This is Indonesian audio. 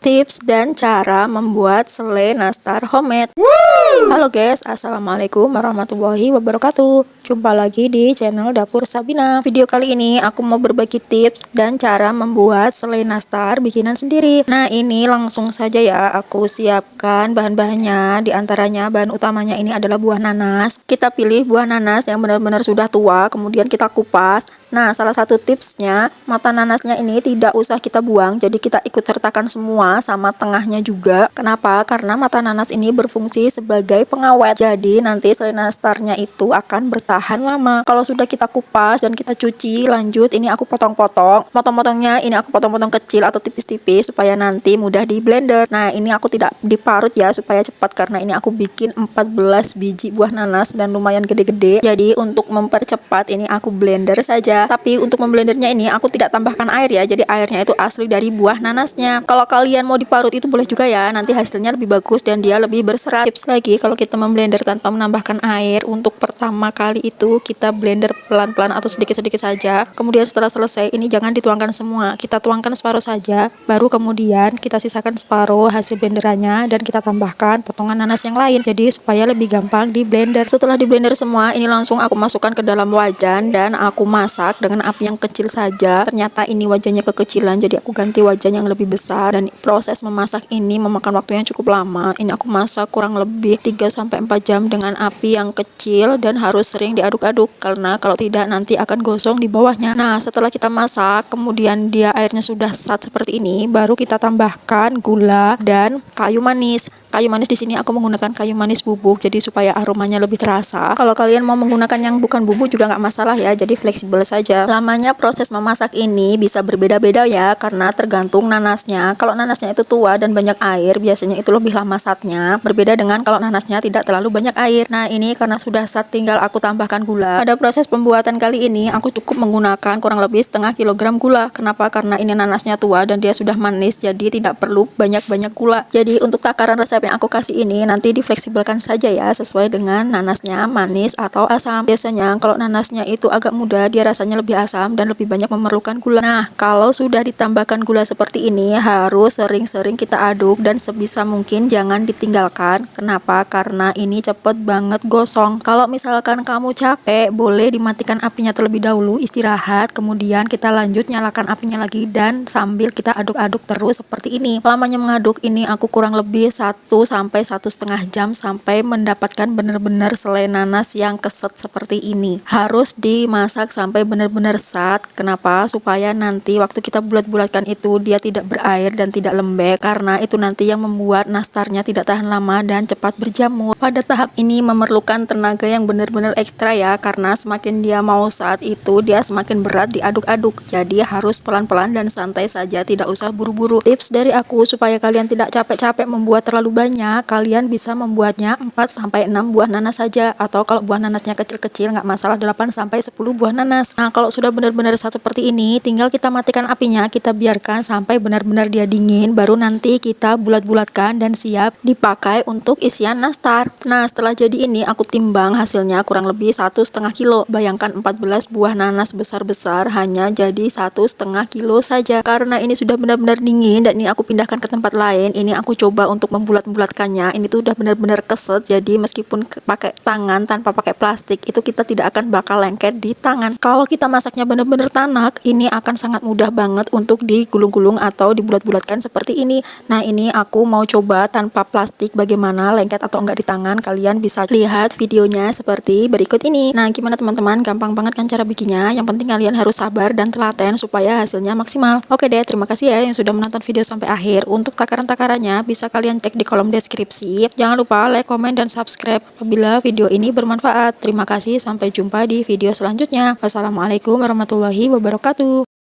Tips dan cara membuat selai nastar homemade. Halo guys, assalamualaikum warahmatullahi wabarakatuh. Jumpa lagi di channel Dapur Sabina. Video kali ini aku mau berbagi tips dan cara membuat selai nastar bikinan sendiri. Nah, ini langsung saja ya aku siapkan bahan-bahannya. Di antaranya bahan utamanya ini adalah buah nanas. Kita pilih buah nanas yang benar-benar sudah tua, kemudian kita kupas. Nah, salah satu tipsnya, mata nanasnya ini tidak usah kita buang, jadi kita ikut sertakan semua sama tengahnya juga. Kenapa? Karena mata nanas ini berfungsi sebagai pengawet, jadi nanti selai nastarnya itu akan bertahan lama. Kalau sudah kita kupas dan kita cuci, lanjut ini aku potong-potong. Potong-potongnya ini aku potong-potong kecil atau tipis-tipis supaya nanti mudah di blender. Nah, ini aku tidak diparut ya supaya cepat, karena ini aku bikin 14 biji buah nanas dan lumayan gede-gede. Jadi untuk mempercepat ini aku blender saja. Tapi untuk memblendernya ini aku tidak tambahkan air ya, jadi airnya itu asli dari buah nanasnya. Kalau kalian mau diparut itu boleh juga ya, nanti hasilnya lebih bagus dan dia lebih berserat. Tips lagi, kalau kita memblender tanpa menambahkan air, untuk pertama kali itu kita blender pelan-pelan atau sedikit-sedikit saja. Kemudian setelah selesai ini jangan dituangkan semua, kita tuangkan separuh saja, baru kemudian kita sisakan separuh hasil blenderannya dan kita tambahkan potongan nanas yang lain, jadi supaya lebih gampang di blender. Setelah di blender semua, ini langsung aku masukkan ke dalam wajan dan aku masak dengan api yang kecil saja. Ternyata ini wajannya kekecilan, jadi aku ganti wajan yang lebih besar, dan proses memasak ini memakan waktu yang cukup lama. Ini aku masak kurang lebih 3-4 jam dengan api yang kecil dan harus sering diaduk-aduk, karena kalau tidak nanti akan gosong di bawahnya. Nah, setelah kita masak kemudian dia airnya sudah sat seperti ini, baru kita tambahkan gula dan kayu manis. Kayu manis di sini aku menggunakan kayu manis bubuk, jadi supaya aromanya lebih terasa. Kalau kalian mau menggunakan yang bukan bubuk juga nggak masalah ya, jadi fleksibel saja. Lamanya proses memasak ini bisa berbeda-beda ya, karena tergantung nanasnya. Kalau nanasnya itu tua dan banyak air, biasanya itu lebih lama satnya. Berbeda dengan kalau nanasnya tidak terlalu banyak air. Nah, ini karena sudah sat, tinggal aku tambahkan gula. Pada proses pembuatan kali ini aku cukup menggunakan kurang lebih setengah kilogram gula. Kenapa? Karena ini nanasnya tua dan dia sudah manis, jadi tidak perlu banyak-banyak gula. Jadi untuk takaran resep yang aku kasih ini nanti difleksibelkan saja ya, sesuai dengan nanasnya manis atau asam. Biasanya kalau nanasnya itu agak muda, dia rasanya lebih asam dan lebih banyak memerlukan gula. Nah, kalau sudah ditambahkan gula seperti ini, harus sering-sering kita aduk dan sebisa mungkin jangan ditinggalkan. Kenapa? Karena ini cepet banget gosong. Kalau misalkan kamu capek, boleh dimatikan apinya terlebih dahulu, istirahat, kemudian kita lanjut nyalakan apinya lagi dan sambil kita aduk-aduk terus seperti ini. Lamanya mengaduk ini aku kurang lebih 1-1,5 jam sampai mendapatkan benar-benar selai nanas yang keset seperti ini. Harus dimasak sampai benar-benar sat. Kenapa? Supaya nanti waktu kita bulat-bulatkan itu dia tidak berair dan tidak lembek, karena itu nanti yang membuat nastarnya tidak tahan lama dan cepat berjamur. Pada tahap ini memerlukan tenaga yang benar-benar ekstra ya, karena semakin dia mau saat itu dia semakin berat diaduk-aduk. Jadi harus pelan-pelan dan santai saja, tidak usah buru-buru. Tips dari aku supaya kalian tidak capek-capek membuat terlalu banyak, kalian bisa membuatnya 4-6 buah nanas saja, atau kalau buah nanasnya kecil-kecil nggak masalah 8-10 buah nanas. Nah, kalau sudah benar-benar satu seperti ini, tinggal kita matikan apinya, kita biarkan sampai benar-benar dia dingin, baru nanti kita bulat-bulatkan dan siap dipakai untuk isian nastar. Nah, setelah jadi ini aku timbang hasilnya kurang lebih 1,5 kilo. Bayangkan 14 buah nanas besar-besar hanya jadi 1,5 kilo saja. Karena ini sudah benar-benar dingin dan ini aku pindahkan ke tempat lain, ini aku coba untuk membulat-bulatkannya. Ini tuh udah benar-benar keset, jadi meskipun pakai tangan tanpa pakai plastik itu kita tidak akan bakal lengket di tangan. Kalau kita masaknya benar-benar tanak, ini akan sangat mudah banget untuk digulung-gulung atau dibulat-bulatkan seperti ini. Nah, ini aku mau coba tanpa plastik bagaimana lengket atau enggak di tangan. Kalian bisa lihat videonya seperti berikut ini. Nah, gimana teman-teman? Gampang banget kan cara bikinnya? Yang penting kalian harus sabar dan telaten supaya hasilnya maksimal. Oke deh, terima kasih ya yang sudah menonton video sampai akhir. Untuk takaran-takarannya bisa kalian cek di kolom deskripsi. Jangan lupa like, komen, dan subscribe apabila video ini bermanfaat. Terima kasih, sampai jumpa di video selanjutnya. Wassalamualaikum warahmatullahi wabarakatuh.